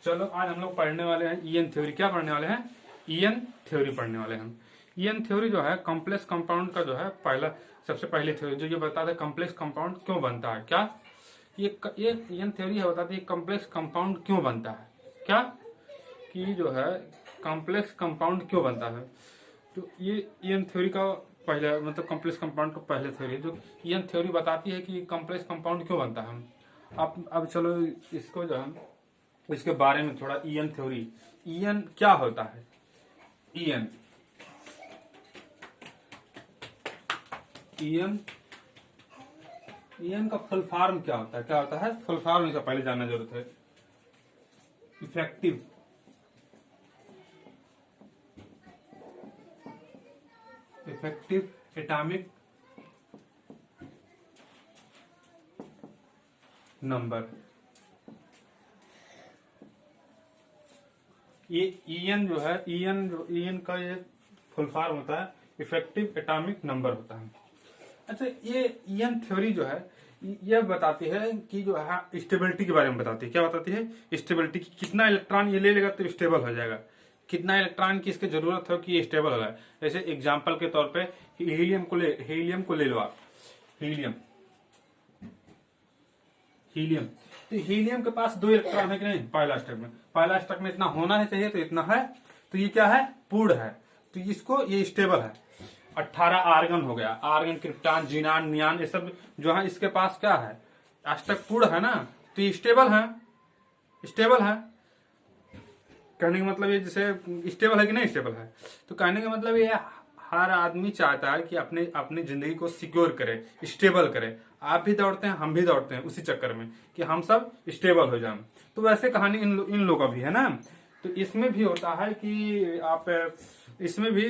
चलो आज हम लोग पढ़ने वाले हैं ईएन थ्योरी। क्या पढ़ने वाले हैं? ईएन थ्योरी पढ़ने वाले हैं हम। ईएन थ्योरी जो है कॉम्प्लेक्स कंपाउंड का जो है सबसे पहली थ्योरी जो ये बताता है कॉम्प्लेक्स कंपाउंड क्यों बनता है। क्या ये ईएन थ्योरी है बताती है कॉम्प्लेक्स कंपाउंड क्यों बनता है। क्या कि जो है कॉम्प्लेक्स कंपाउंड क्यों बनता है। तो ये ईएन थ्योरी का पहले मतलब कॉम्प्लेक्स कंपाउंड का पहले थ्योरी जो ईएन थ्योरी बताती है कि कॉम्प्लेक्स कंपाउंड क्यों बनता है। अब चलो इसको जो है इसके बारे में थोड़ा ईएन थ्योरी। ईएन क्या होता है? ईएन ईएन ईएन का फुल फॉर्म क्या होता है? क्या होता है फुल फॉर्म? इसका पहले जानना जरूरत है। Effective atomic number. ये ईएन जो है ईएन का ये फुल फॉर्म होता है इफेक्टिव एटॉमिक नंबर होता है। अच्छा, ये ईएन थ्योरी जो है यह बताती है कि जो है स्टेबिलिटी के बारे में बताती है। क्या बताती है? स्टेबिलिटी की कितना इलेक्ट्रॉन ये ले लेगा तो स्टेबल हो जाएगा, कितना इलेक्ट्रॉन की इसकी जरूरत हो कि ये स्टेबल हो जाए। जैसे एग्जांपल के तौर पे हीलियम को ले लो आप। हीलियम तो हीलियम के पास 2 इलेक्ट्रॉन है कि नहीं? पहला स्टेप में इतना होना है चाहिए, तो इतना है, तो ये क्या है? पूर्ण है, तो इसको ये स्टेबल है। 18 आर्गन हो गया, आर्गन क्रिप्टॉन जीनान नियान ये सब जो है इसके पास क्या है? अष्टक पूर्ण है ना, तो ये स्टेबल है। कहने का मतलब ये जैसे स्टेबल है कि नहीं स्टेबल है, तो कहने का मतलब ये हर आदमी चाहता है कि अपनी जिंदगी को सिक्योर करे, स्टेबल करे। आप भी दौड़ते हैं, हम भी दौड़ते हैं उसी चक्कर में कि हम सब स्टेबल हो जाएं। तो वैसे कहानी इन लोगों का भी है ना। तो इसमें भी होता है कि इसमें भी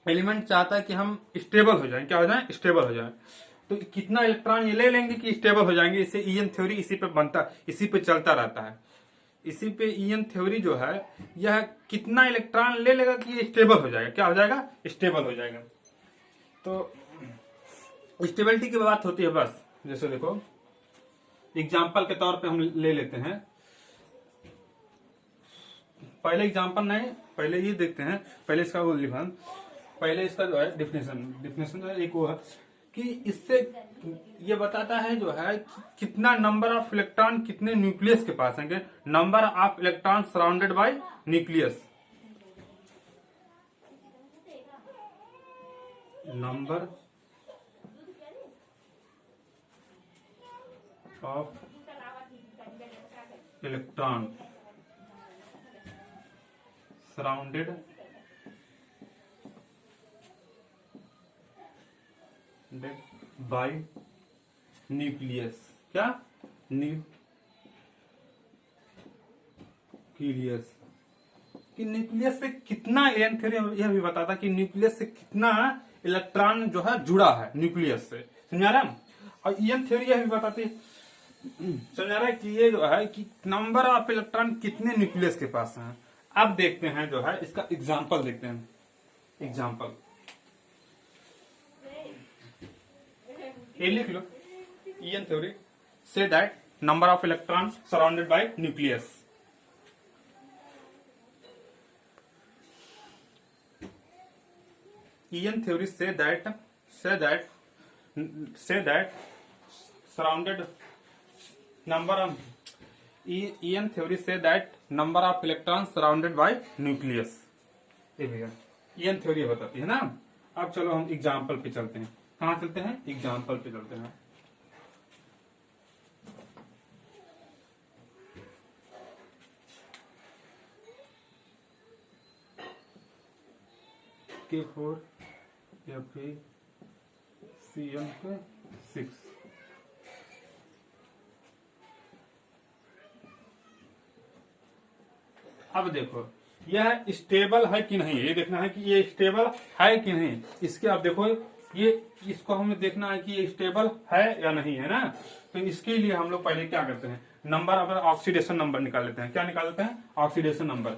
एलिमेंट चाहता है कि हम स्टेबल हो जाएं। क्या हो जाएं? स्टेबल हो जाएं। तो कितना इलेक्ट्रॉन ये ले लेंगे कि स्टेबल हो जाएंगे। इससे ईएन थ्योरी इसी पे चलता रहता है। इसी पे ईएन थ्योरी जो है यह कितना इलेक्ट्रॉन ले लेगा कि ये स्टेबल हो जाएगा। क्या हो जाएगा? स्टेबल हो जाएगा। तो स्टेबिलिटी की बात होती है बस। जैसे देखो एग्जांपल के तौर पे हम ले लेते हैं। पहले एग्जांपल नहीं, पहले ये देखते हैं। पहले इसका वो लिखा, पहले इसका जो है डिफिनेशन एक वो है कि इससे ये बताता है जो है कि कितना नंबर ऑफ इलेक्ट्रॉन कितने न्यूक्लियस के पास है। Number of electron surrounded by nucleus. Number of electron surrounded by nucleus. क्या? न्यूक्लियस कि न्यूक्लियस से कितना ईएन थ्योरी यह भी बताता कि न्यूक्लियस से कितना इलेक्ट्रॉन जो है जुड़ा है न्यूक्लियस से। समझा रहा? और ईएन थ्योरी यह भी बताती समझा रहा है कि ये जो है कि नंबर ऑफ इलेक्ट्रॉन कितने न्यूक्लियस के पास हैं। अब देखते हैं जो है इसका एग्जांपल देखते हैं। एग्जांपल ये लिख लो। EAN theory says that number of electron surrounded by nucleus. EAN theory says that surrounded number of EAN theory says that number of electron surrounded by nucleus. ये भैया ईएन थ्योरी बताती है ना। अब चलो हम एग्जांपल पे चलते हैं। कहाँ चलते हैं? एग्जांपल पे चलते हैं। K4 Fe6। अब देखो यह स्टेबल है कि नहीं, ये देखना है कि ये स्टेबल है कि नहीं। इसके अब देखो ये इसको हमें देखना है कि ये स्टेबल है या नहीं है ना। तो इसके लिए हम लोग पहले क्या करते हैं? नंबर ऑफ ऑक्सीडेशन नंबर निकाल लेते हैं। क्या निकाल लेते हैं? Oxidation number.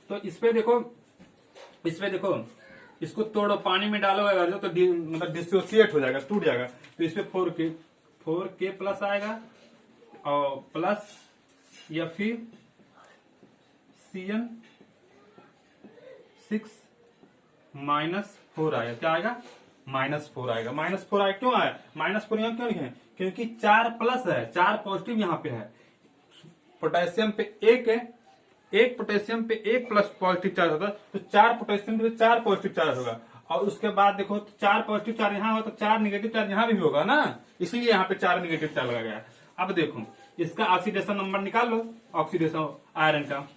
तो इस पे देखो इसको तोड़ो, पानी में डालोगे तो मतलब डिसोसिएट हो जाएगा, टूट जाएगा। तो इस पे 4K प्लस आएगा और प्लस या फिर Cn 6 -4 आएगा। क्या आएगा? -4 आएगा। -4 आएगा। क्यों आया -4? यहाँ क्यों लिखे? क्योंकि 4 प्लस है, 4 पॉजिटिव यहाँ पे है। पोटेशियम पे एक है, एक पोटेशियम पे एक प्लस पॉजिटिव चार्ज होगा, तो 4 पोटेशियम पे 4 पॉजिटिव चार्ज होगा। और उसके बाद देखो 4 पॉजिटिव चार्ज यहाँ होगा तो 4 निगेटिव चार्ज यहाँ भी होगा ना, इसीलिए यहाँ पे 4 निगेटिव चार्ज लगा गया। अब देखो इसका ऑक्सीडेशन नंबर निकाल लो, ऑक्सीडेशन आयरन का।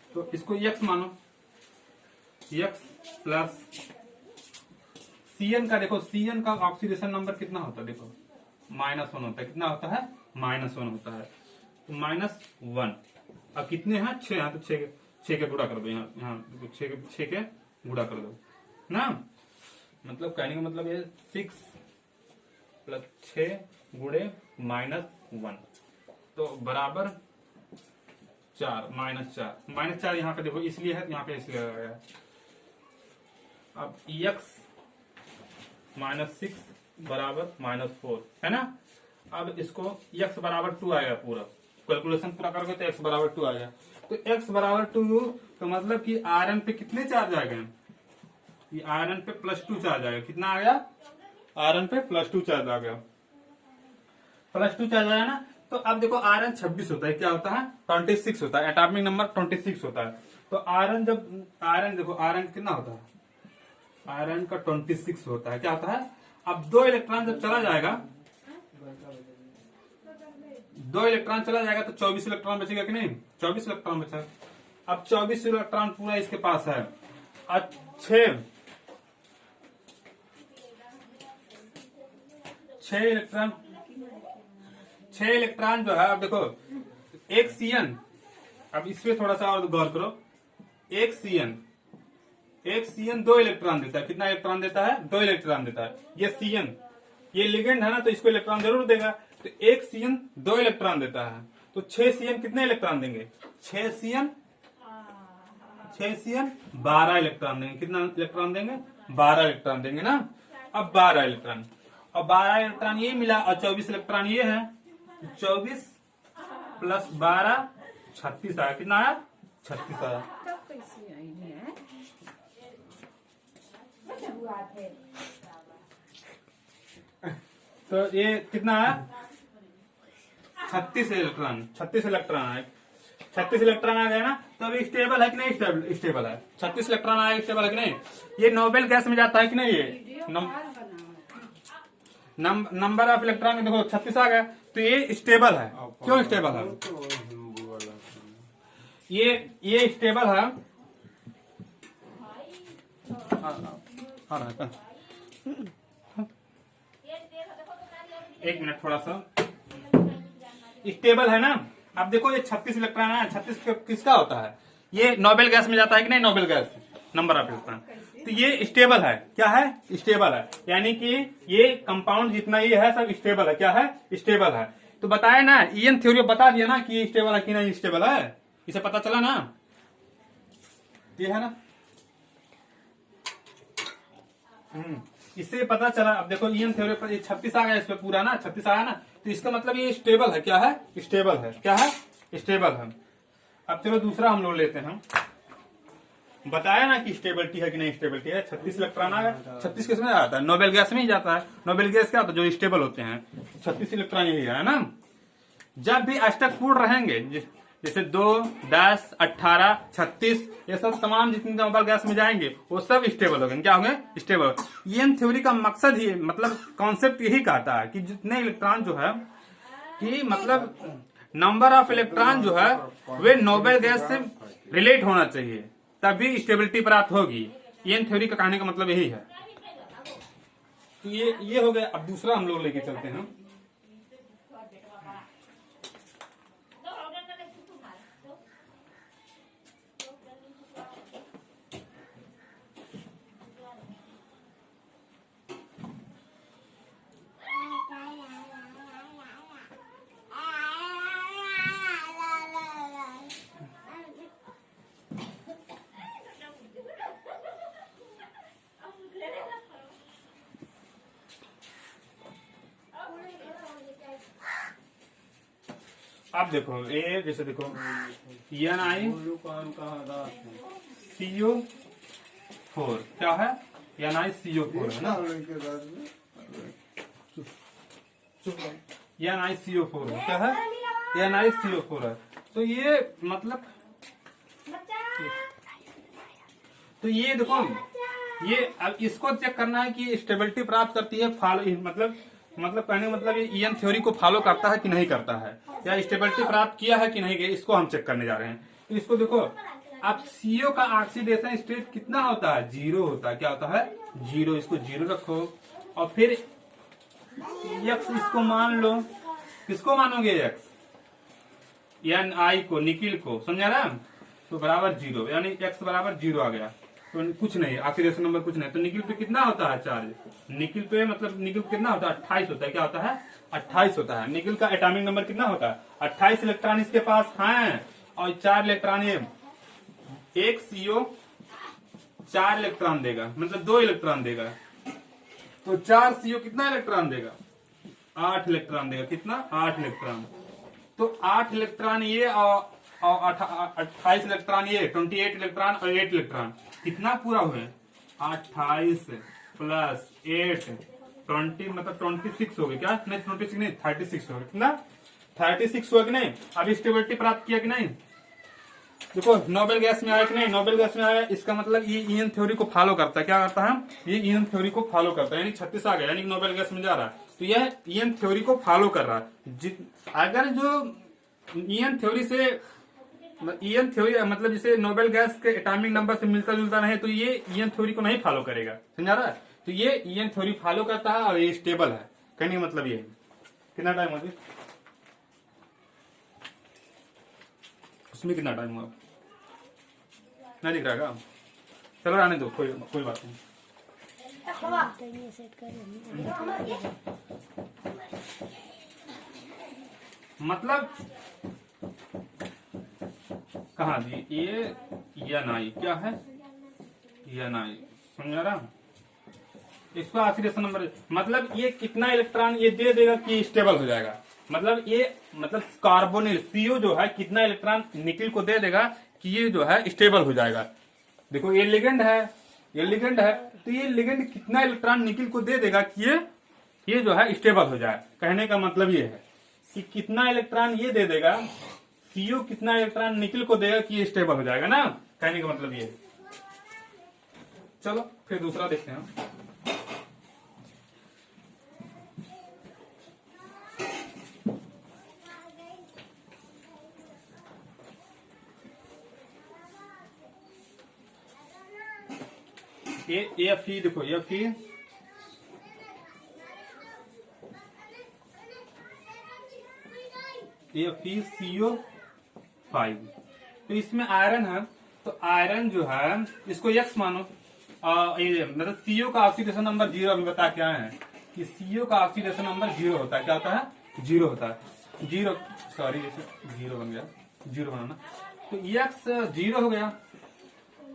तो इसको X मानो, X प्लस Cn का। देखो Cn का ऑक्सीडेशन नंबर कितना होता है? देखो -1 होता है। कितना होता है? -1 होता है। तो -1। अब कितने हैं? 6 हैं, तो 6 के गुणा कर दो। यहाँ 6 के गुणा कर दो ना। मतलब कहने का मतलब ये 6 प्लस 6 गुणे -1 तो बराबर 4 -4 यहाँ पे देखो इसलिए है, यहाँ पे इसलिए लगा गया। अब x -6 बराबर -4 है ना। अब इसको x बराबर 2 आएगा। पूरा कैलकुलेशन पूरा करोगे तो x बराबर 2 आएगा। तो x बराबर 2 तो मतलब कि आयरन पे कितने चार्ज आ गए? ये आयरन पे +2 चार्ज आ गया। कितना आ गया? आयरन पे +2 चार्ज आ गया। +2 चार्ज आया ना। तो अब देखो आयरन 26 होता है। क्या होता है? 26 होता है। एटॉमिक नंबर 26 होता है। तो आयरन देखो आयरन कितना होता है? आयरन का 26 होता है। क्या होता है? अब 2 इलेक्ट्रॉन जब चला जाएगा, 2 इलेक्ट्रॉन चला जाएगा तो 24 इलेक्ट्रॉन बचेगा कि नहीं? 24 इलेक्ट्रॉन बचा। अब 24 इलेक्ट्रॉन पूरा इसके पास है। अब 6 इलेक्ट्रॉन जो है, अब देखो एक Cn, अब इस पे थोड़ा सा और गौर करो। एक Cn 2 इलेक्ट्रॉन देता है। कितना इलेक्ट्रॉन देता है? 2 इलेक्ट्रॉन देता है। ये Cn, ये लिगेंड है ना, तो इसको इलेक्ट्रॉन जरूर देगा। तो एक Cn 2 इलेक्ट्रॉन देता है, तो 6 Cn कितने इलेक्ट्रॉन देंगे? 6 Cn 12 इलेक्ट्रॉन देंगे। कितना इलेक्ट्रॉन देंगे? 12 इलेक्ट्रॉन देंगे ना। अब 12 इलेक्ट्रॉन, और 12 इलेक्ट्रॉन ये मिला, और 24 इलेक्ट्रॉन ये है। 24 प्लस 12 36 आया। कितना आया? 36 आया। तो ये कितना आया? 36 इलेक्ट्रॉन। 36 इलेक्ट्रॉन आए। 36 इलेक्ट्रॉन आ गया ना। तो अभी स्टेबल है कि नहीं? स्टेबल है। 36 इलेक्ट्रॉन आया, स्टेबल है कि नहीं? ये नोबेल गैस में जाता है कि नहीं? ये नंबर ऑफ इलेक्ट्रॉन देखो 36 आ गया, तो ये स्टेबल है। क्यों स्टेबल है? ये स्टेबल है। एक मिनट, थोड़ा सा स्टेबल है ना। अब देखो ये 36 इलेक्ट्रॉन है। 36 किसका होता है? ये नोबेल गैस में जाता है कि नहीं? Noble gas number of electron. तो ये स्टेबल है। क्या है? स्टेबल है। यानी कि ये कंपाउंड जितना ये है सब स्टेबल है। क्या है? स्टेबल है। तो बताया ना, ईएन थ्योरी बता दिया ना कि ये स्टेबल है कि नहीं स्टेबल है। इसे पता चला ना, ये है ना। इससे पता चला। अब देखो ईएन थ्योरी पर 36 आ गया इस पे पूरा ना, 36 आया ना, तो इसका मतलब ये स्टेबल है। क्या है? स्टेबल है। क्या है? स्टेबल है। अब चलो दूसरा हम लोग लेते हैं। बताया ना कि स्टेबिलिटी है कि नहीं स्टेबिलिटी है। 36 इलेक्ट्रॉन आ गया। 36 किस में जाता है? नोबेल गैस में ही जाता है। नोबेल गैस क्या होता है? जो स्टेबल होते हैं। 36 इलेक्ट्रॉन यही है ना। जब भी अष्टक पूर्ण रहेंगे, जैसे 2, 10, 18, 36, ये सब तमाम जितने नोबेल गैस में जाएंगे वो सब स्टेबल हो गए। क्या होंगे? स्टेबल। ईएन थ्योरी का मकसद ही, मतलब कॉन्सेप्ट यही कहता है कि जितने इलेक्ट्रॉन जो है, कि मतलब नंबर ऑफ इलेक्ट्रॉन जो है वे नोबेल गैस से रिलेट होना चाहिए, तभी स्टेबिलिटी प्राप्त होगी। ईएन थ्योरी का कहने का मतलब यही है। तो ये हो गया। अब दूसरा हम लोग लेके चलते हैं। अब देखो ये जैसे देखो NiCO4 क्या है, NiCO4 है ना, NiCO4 है, क्या है, NiCO4 है। तो ये मतलब तो ये देखो ये अब इसको चेक करना है कि स्टेबिलिटी प्राप्त करती है फॉलो, मतलब कहने का मतलब ये ईएन थ्योरी को फॉलो करता है कि नहीं करता है, या स्टेबिलिटी प्राप्त किया है कि नहीं किया, इसको हम चेक करने जा रहे हैं। तो इसको देखो, अब CO का ऑक्सीडेशन स्टेट कितना होता है, 0 होता है। क्या होता है, 0। इसको 0 रखो और फिर X इसको मान लो। किसको मानोगे, X Ni को, निकिल को, समझा ना, तो बराबर 0, यानी X बराबर 0 आ गया। तो कुछ नहीं, ऑक्सीडेशन नंबर कुछ नहीं। तो निकिल पे कितना होता है चार्ज, निकिल पे मतलब निकिल कितना होता है, 28 होता है। क्या होता है, 28 होता है। निकिल का एटॉमिक नंबर कितना होता है, 28 इलेक्ट्रॉन इसके पास हैं और 4 इलेक्ट्रॉन ये, एक CO 4 इलेक्ट्रॉन देगा, मतलब 2 इलेक्ट्रॉन देगा। तो 4 CO कितना इलेक्ट्रॉन देगा, 8 इलेक्ट्रॉन देगा। कितना, 8 इलेक्ट्रॉन। तो 8 इलेक्ट्रॉन ये और 28 इलेक्ट्रॉन ये, 28 इलेक्ट्रॉन और 8 इलेक्ट्रॉन कितना पूरा हुए, 28 प्लस 8 20 मतलब 26 हो गए। क्या नहीं, 26 नहीं, 36 हो गए। कितना, 36 हुआ कि नहीं। अभी स्टेबिलिटी प्राप्त किया कि नहीं, देखो नोबेल गैस में आया कि नहीं, नोबेल गैस में आया। इसका मतलब ये ईएन थ्योरी को फॉलो करता है। क्या करता है, ये ईएन थ्योरी को फॉलो करता है, यानी 36 आ गया, यानी नोबेल गैस में जा रहा है। तो यह ईएन थ्योरी को फॉलो कर रहा है। अगर जो ईएन थ्योरी से, ईएन थ्योरी मतलब जैसे नोबेल गैस के एटॉमिक नंबर से मिलता जुलता नहीं, तो ये ईएन थ्योरी को नहीं फॉलो करेगा, समझा रहा है। तो ये ईएन थ्योरी फॉलो करता है और ये स्टेबल है। कहने का मतलब ये कितना टाइम होगी, उसमें कितना टाइम हुआ नहीं दिख रहा है। चलो आने दो, कोई बात नहीं। मतलब कहा दी ये NI क्या है, NI, समझा रहा। इसका ऑक्सीडेशन नंबर मतलब ये कितना इलेक्ट्रॉन ये दे देगा कि स्टेबल हो जाएगा। मतलब ये मतलब कार्बोनिल CO जो है कितना इलेक्ट्रॉन निकिल को दे देगा कि ये जो है स्टेबल हो जाएगा। देखो ये लिगेंड है, ये लिगेंड है, तो ये लिगेंड कितना इलेक्ट्रॉन निकिल को दे देगा कि ये जो है स्टेबल हो जाए। कहने का मतलब ये है कि कितना इलेक्ट्रॉन ये दे देगा, CO कितना इलेक्ट्रॉन निकिल को देगा कि ये स्टेबल हो जाएगा ना। कहने का मतलब ये। चलो फिर दूसरा देखते हैं। ये Fe देखो, ये Fe CO5, तो इसमें आयरन है। तो आयरन जो है इसको X मानो। ये मतलब CO का ऑक्सीडेशन नंबर 0 अभी बता क्या है कि CO का ऑक्सीडेशन नंबर 0 होता है। क्या होता है, 0 होता है। 0 सॉरी, जैसे 0 बन गया, 0 बनाना। तो X 0 हो गया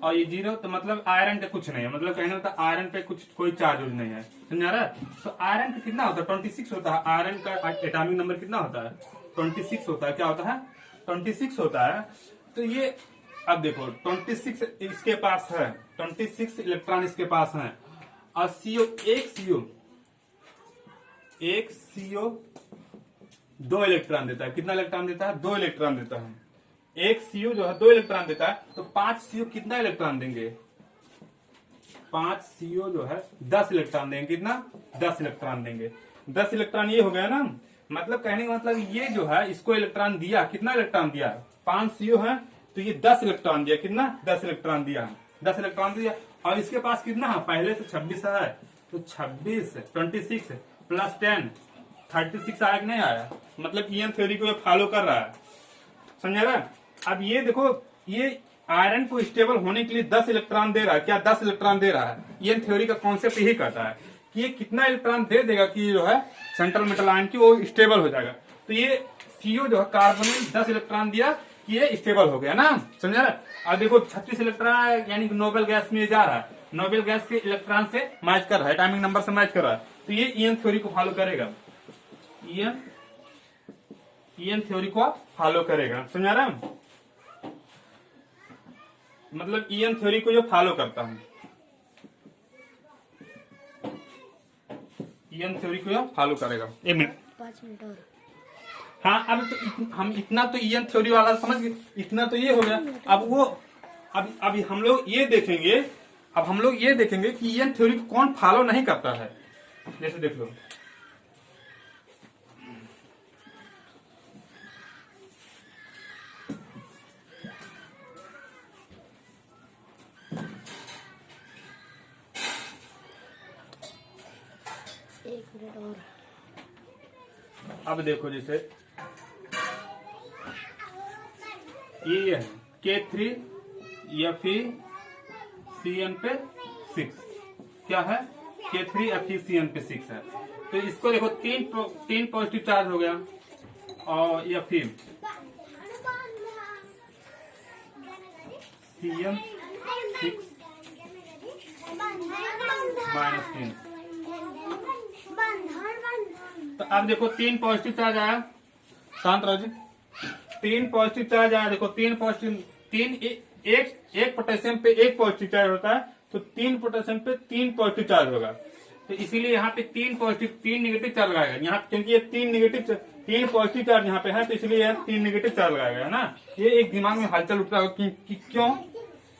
और ये 0, तो मतलब आयरन पे कुछ नहीं है। मतलब कहने होता है आयरन पे कुछ कोई चार्ज नहीं है, समझा रहा है। तो आयरन पे कितना होता है, 26 होता है। आयरन का एटॉमिक नंबर कितना होता है, 26 होता है। क्या होता है, 26 होता है। तो ये अब देखो 26 इसके पास है, 26 इलेक्ट्रॉन इसके पास है। और CO एक CO 2 इलेक्ट्रॉन देता है। कितना इलेक्ट्रॉन देता है, 2 इलेक्ट्रॉन देता है। एक CO जो है 2 इलेक्ट्रॉन देता है। तो 5 CO कितना इलेक्ट्रॉन देंगे, 5 CO जो है 10 इलेक्ट्रॉन देंगे। कितना, 10 इलेक्ट्रॉन देंगे। 10 इलेक्ट्रॉन ये हो गया ना। मतलब कहने का मतलब ये जो है इसको इलेक्ट्रॉन दिया, कितना इलेक्ट्रॉन दिया, 5 CO है तो ये 10 इलेक्ट्रॉन दिया। कितना, 10 इलेक्ट्रॉन दिया, 10 इलेक्ट्रॉन दिया। और इसके पास कितना है, पहले से 26 है, तो 26 26 प्लस 10 36 आया कि नहीं आया। मतलब ईएन थ्योरी को फॉलो कर रहा है, समझा रहा। अब ये देखो, ये आयरन को स्टेबल होने के लिए 10 इलेक्ट्रॉन दे रहा है। क्या 10 इलेक्ट्रॉन दे रहा है। ईएन थ्योरी का कॉन्सेप्ट यही कहता है कि ये कितना इलेक्ट्रॉन दे देगा कि जो है सेंट्रल मेटल आयन की वो स्टेबल हो जाएगा। तो ये CO जो है कार्बोनिल 10 इलेक्ट्रॉन दिया कि ये स्टेबल हो गया ना, समझा रहा। अब देखो 36 इलेक्ट्रॉन यानी कि नोबेल गैस में जा रहा है, नोबेल गैस के इलेक्ट्रॉन से मैच कर रहा है, एटॉमिक नंबर से मैच कर रहा है। तो ये ईएन थ्योरी को फॉलो करेगा। ईएन थ्योरी को फॉलो करेगा। समझा रहे हैं? मतलब ईएन थ्योरी को जो फॉलो करता है, ईएन थ्योरी को जो फॉलो करेगा। 1 मिनट, 5 मिनट और। हाँ अब तो हम इतना तो ईएन थ्योरी वाला समझ गए, इतना तो ये हो गया। अब वो अभी हम लोग ये देखेंगे, अब हम लोग ये देखेंगे कि ईएन थ्योरी को कौन फॉलो नहीं करता है। जैसे देख लो, एक मिनट और। अब देखो जैसे ये है K3 Fe Cn पे 6, क्या है K3 Fe Cn पे 6 है। तो इसको देखो तीन पॉजिटिव चार्ज हो गया और Fe Cn 6 -3। तो अब देखो 3 पॉजिटिव चार्ज आया, शांत रहो जी। 3 पॉजिटिव चार्ज आया, देखो 3 पॉजिटिव, एक पोटेशियम पे 1 पॉजिटिव चार्ज होता है, तो 3 पोटेशियम पे 3 पॉजिटिव चार्ज होगा। तो इसीलिए यहाँ पे 3 पॉजिटिव 3 नेगेटिव चार्ज लगाएगा यहाँ, क्योंकि ये 3 पॉजिटिव चार्ज यहाँ पे है, तो इसलिए यह 3 नेगेटिव चार्ज लगाएगा, है ना। ये एक दिमाग में हलचल उठता होगा कि क्यों,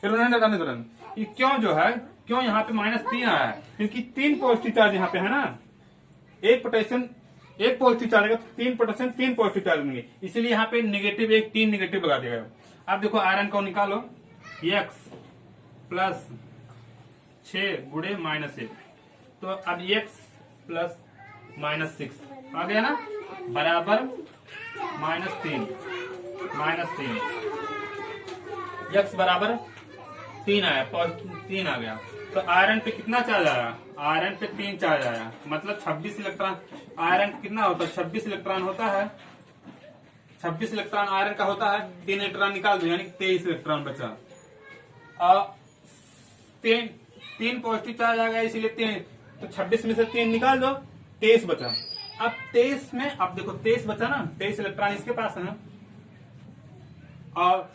फिर उन्होंने बताने तुरंत कि क्यों जो है, क्यों यहाँ पे -3 आया है, क्योंकि 3 पॉजिटिव चार्ज यहाँ पे है ना। एक पोटेशियम 1 पॉजिटिव चार्ज है, 3 पोटेशियम 3 पॉजिटिव चार्ज होंगे, इसलिए यहाँ पे नेगेटिव 1 3 नेगेटिव लगा देगा। अब देखो आयरन को निकालो, x प्लस 6 गुणे -1, तो अब x प्लस -6 आ गया ना, बराबर -3 x बराबर 3 आया, 3 आ गया। तो आयरन पे कितना चार्ज आया, आयरन पे 3 चार्ज आया, मतलब 26 इलेक्ट्रॉन। आयरन कितना होता है, 26 इलेक्ट्रॉन होता है, 26 इलेक्ट्रॉन आयरन का होता है। 3 इलेक्ट्रॉन निकाल दो, यानी 23 इलेक्ट्रॉन बचा। और 3 पॉजिटिव चार्ज आ गया, इसीलिए 3, तो 26 में से 3 निकाल दो, 23 बचा। अब 23 में, अब देखो 23 बचा ना, 23 इलेक्ट्रॉन इसके पास है, और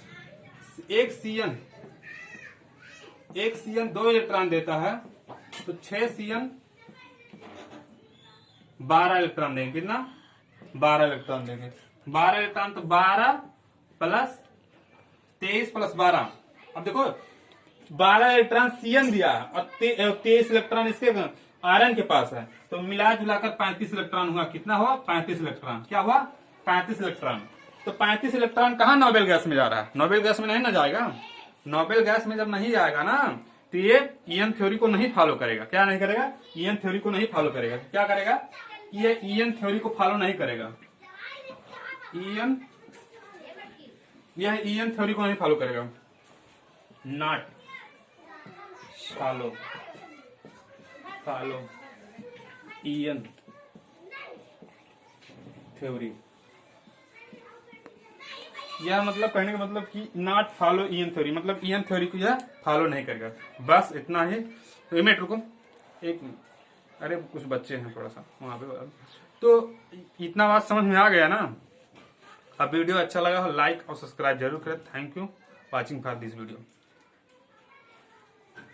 एक सीएन 2 इलेक्ट्रॉन देता है, तो 6 सीएन 12 इलेक्ट्रॉन देंगे। कितना, 12 इलेक्ट्रॉन देंगे। 12 इलेक्ट्रॉन, तो 12 प्लस 23 प्लस 12। अब देखो 12 इलेक्ट्रॉन सीएन दिया और 23 इलेक्ट्रॉन इसके आयरन के पास है, तो मिला जुलाकर 35 इलेक्ट्रॉन हुआ। कितना हुआ, 35 इलेक्ट्रॉन। क्या हुआ, 35 इलेक्ट्रॉन। तो 35 इलेक्ट्रॉन कहाँ नोबेल गैस में जा रहा है, नोबेल गैस में नहीं ना जाएगा। नोबेल गैस में जब नहीं जाएगा ना, तो ये ईएन थ्योरी को नहीं फॉलो करेगा। क्या नहीं करेगा, ईएन थ्योरी को नहीं फॉलो करेगा। क्या करेगा, ये ईएन थ्योरी को फॉलो नहीं करेगा। यह ईएन थ्योरी को नहीं फॉलो करेगा, नॉट फॉलो ईएन थ्योरी। यह मतलब कहने का मतलब कि नॉट फॉलो ईएन थ्योरी, मतलब ईएन थ्योरी को यह फॉलो नहीं करेगा। बस इतना ही। तो 1 मिनट रुको, 1 मिनट, अरे कुछ बच्चे हैं थोड़ा सा वहां पे। तो इतना बात समझ में आ गया ना। अब वीडियो अच्छा लगा हो लाइक और सब्सक्राइब जरूर करें। Thank you watching for this video.